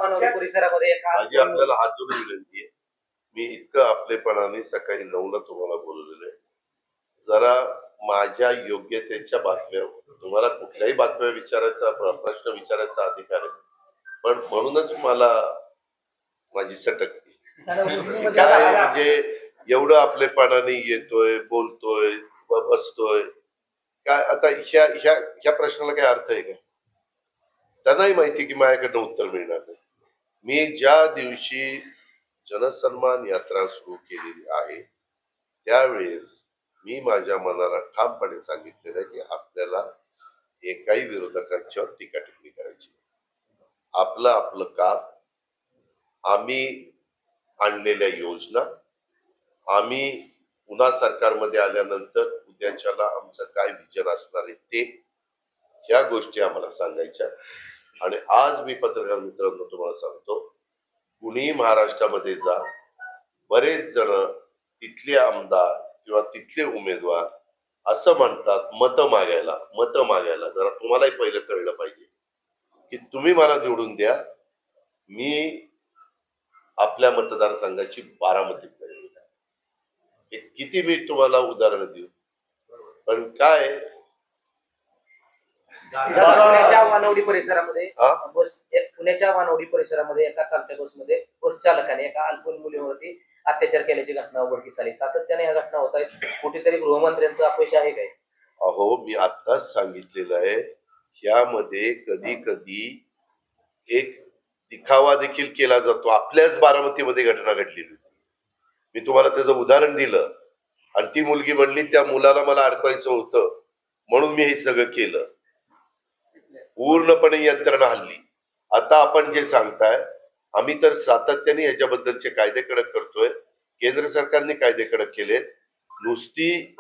वानवडी परिसरामध्ये माझी आपल्याला हात जोडून विनंती आहे, मी इतकं आपलेपणाने सकाळी 9ला तुम्हाला बोलवलेलं आहे, जरा माझ्या योग्यतेच्या बातम्या, तुम्हाला कुठल्याही बातम्या विचारायचा प्रश्न विचारायचा अधिकार आहे, पण म्हणूनच मला माझी सटकती काय म्हणजे एवढं आपलेपणाने येतोय, बोलतोय, बसतोय काय, आता ह्या प्रश्नाला काय अर्थ आहे का? त्यांनाही माहिती की माझ्याकडनं उत्तर मिळणार नाही. मी ज्या दिवशी जनसन्मान यात्रा सुरू केलेली आहे त्यावेळेस मी माझ्या मनाला ठामपणे सांगितलेलं आहे की आपल्याला एकाही विरोधकांच्यावर टीका टिप्पणी करायची, आपलं आपलं काम, आम्ही आणलेल्या योजना, आम्ही पुन्हा सरकारमध्ये आल्यानंतर उद्याच्याला आमचं काय विजन असणार आहे ते, ह्या गोष्टी आम्हाला सांगायच्या. आणि आज मी पत्रकार मित्रांनो तुम्हाला सांगतो, कुणी महाराष्ट्रामध्ये जा, बरेच जण तिथले आमदार किंवा तिथले उमेदवार असं म्हणतात मतं मागायला. जरा तुम्हालाही पहिलं कळलं पाहिजे की तुम्ही मला निवडून द्या, मी आपल्या मतदारसंघाची बारामती करेल. किती मी तुम्हाला उदाहरण देऊ, पण काय पुण्याच्या वानवडी परिसरामध्ये पुण्याच्या वानवडी परिसरामध्ये एका चालत्या बसमध्ये बस चालकाने एका अल्पवयीन मुलीवरती अत्याचार केल्याची घटना उघडकीस आली. सातत्याने या घटना होत आहेत. कुठेतरी गृहमंत्र्यांचं अपयश आहे काय? अहो, मी आत्ताच सांगितलेलं आहे, यामध्ये कधी कधी एक दिखावा देखील केला जातो. आपल्याच बारामतीमध्ये घटना घडलेली होती, मी तुम्हाला त्याचं उदाहरण दिलं आणि ती मुलगी म्हणली त्या मुलाला मला अडकवायचं होतं म्हणून मी हे सगळं केलं. पूर्णपणे यंत्रणा हल्ली. आता आपण जे सांगताय, आम्ही तर सातत्याने याच्याबद्दलचे कायदे कडक करतोय, केंद्र सरकारने कायदे कडक केले. नुसती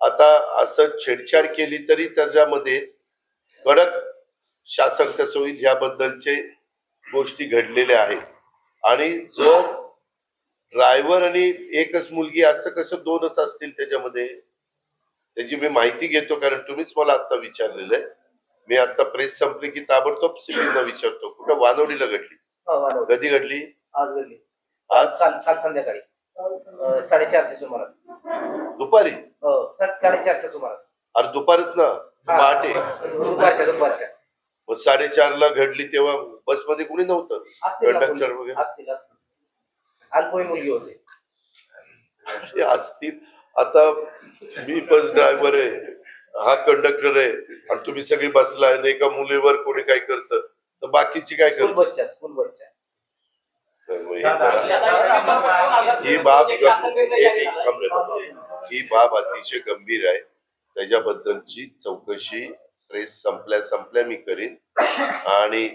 आता असं छेडछाड केली तरी त्याच्यामध्ये कडक शासन कसं होईल याबद्दलचे गोष्टी घडलेल्या आहेत. आणि जर ड्रायव्हर आणि एकच मुलगी असं कसं दोनच असतील त्याच्यामध्ये, त्याची मी माहिती घेतो, कारण तुम्हीच मला आता विचारलेलं आहे. मी आता प्रेस संपली की ताबडतोब सिटीला विचारतो कुठं वानवडीला घडली, कधी घडली? आज घडली, आज काल संध्याकाळी 4:30च्या सुमारास. दुपारी? 4:30च्या सुमारास. अरे दुपारच ना, पहाटे. दुपारच्या. मग 4:30ला घडली तेव्हा बसमध्ये कुणी नव्हतं, कंडक्टर वगैरे अल्पवयीन मुलगी होती. असतील. आता मी बस ड्रायव्हर आहे, हा कंडक्टर आहे आणि तुम्ही सगळी बसलाय आणि एका मुलीवर कोणी काय करतं तर बाकीची काय करत? स्कूल बसच्या. ही बाब अतिशय गंभीर आहे. त्याच्याबद्दलची चौकशी प्रेस संपल्या मी करीन आणि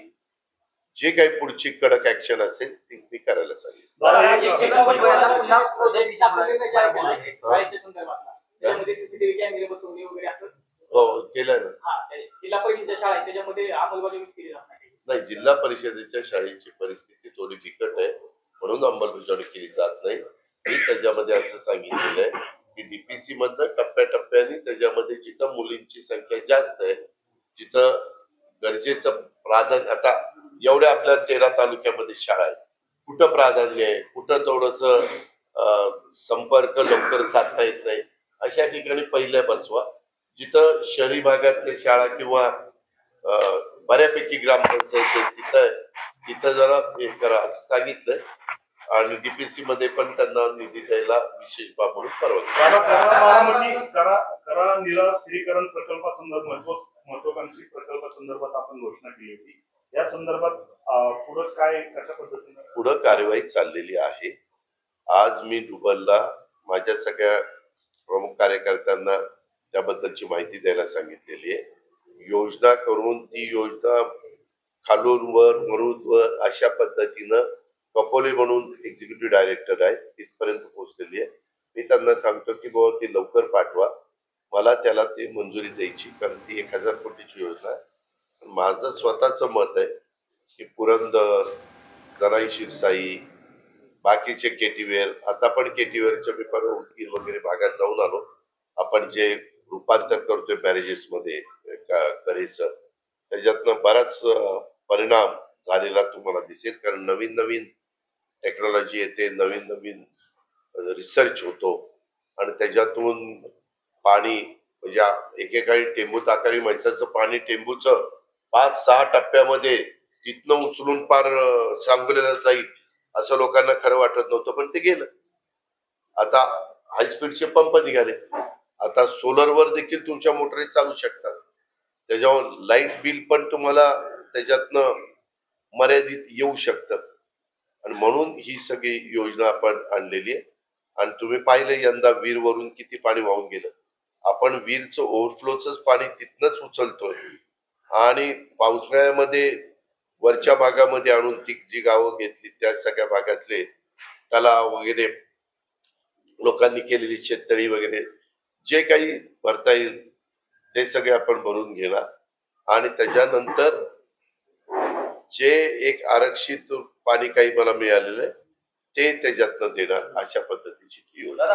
जे काही पुढची कडक ऍक्शन असेल ती मी करायला सांगेन. हो केलंय ना. नाही, जिल्हा परिषदेच्या शाळेची परिस्थिती थोडी बिकट आहे म्हणून अंमलबजावणी केली जात नाही. मी त्याच्यामध्ये असं सांगितलेलं आहे की डीपीसी मधनं टप्प्याटप्प्याने त्याच्यामध्ये जिथं मुलींची संख्या जास्त आहे, जिथं गरजेचं प्राधान्य, आता एवढ्या आपल्या 13 तालुक्यामध्ये शाळा आहे, कुठं प्राधान्य आहे, कुठं थोडस संपर्क लवकर साधता येत नाही, अशा ठिकाणी पहिल्या बसवा. जिथं शहरी भागातल्या शाळा किंवा बऱ्यापैकी ग्रामपंचायत तिथं जरा हे करा असं सांगितलंय. आणि डीपीसी मध्ये पण त्यांना निधी द्यायला विशेष बाब म्हणून परवानगी. करा निरा स्थिरीकरण प्रकल्पासंदर्भात, महत्वाकांक्षी प्रकल्पासंदर्भात आपण घोषणा केली होती, या संदर्भात पुढे काय, कशा पद्धतीने पुढे कार्यवाही चाललेली आहे. आज मी डुबलला माझ्या सगळ्या प्रमुख कार्यकर्त्यांना त्याबद्दलची माहिती द्यायला सांगितलेली आहे. योजना करून ती योजना खालून वर वरून वर अशा पद्धतीनं कपोले म्हणून एक्झिक्युटिव्ह डायरेक्टर आहेत तिथपर्यंत पोहोचलेली आहे. मी त्यांना सांगतो की बाबा ती लवकर पाठवा, मला त्याला ती मंजुरी द्यायची, कारण ती 1000 कोटीची योजना आहे. माझं स्वतःचं मत आहे की पुरंदर, जनाई शिरसाई, बाकीचे केटीवेर, आता पण केटीवेरच्या पेपर उदगीर वगैरे भागात जाऊन आलो. आपण जे रूपांतर करतोय बॅरेजेस मध्ये करेचं, त्याच्यातनं बराच परिणाम झालेला तुम्हाला दिसेल, कारण नवीन नवीन टेक्नॉलॉजी येते, नवीन नवीन रिसर्च होतो आणि त्याच्यातून पाणी म्हणजे एकेकाळी टेंबूत आकारी म्हैसाचं पाणी टेंबूचं 5-6 टप्प्यामध्ये तिथनं उचलून पार सांगोल्याला जाईल असं लोकांना खरं वाटत नव्हतं, पण ते गेलं. आता हाय स्पीडचे पंप निघाले, आता सोलरवर देखील तुमच्या मोटरी चालू शकतात. त्याच्यावर लाईट बिल पण तुम्हाला त्याच्यातनं मर्यादित येऊ शकतं आणि म्हणून ही सगळी योजना आपण आणलेली आहे. आणि तुम्ही पाहिलं यंदा वीरवरून किती पाणी वाहून गेलं. आपण वीरचं ओव्हरफ्लोच पाणी तिथनच उचलतोय आणि पावसाळ्यामध्ये वरच्या भागामध्ये आणून ती जी गावं घेतली त्या सगळ्या भागातले तलाव वगैरे लोकांनी केलेली शेततळी वगैरे जे काही भरता येईल ते सगळे आपण भरून घेणार आणि त्याच्यानंतर जे एक आरक्षित पाणी काही मला मिळालेलं आहे ते त्याच्यातनं देणार, अशा पद्धतीची ही योजना.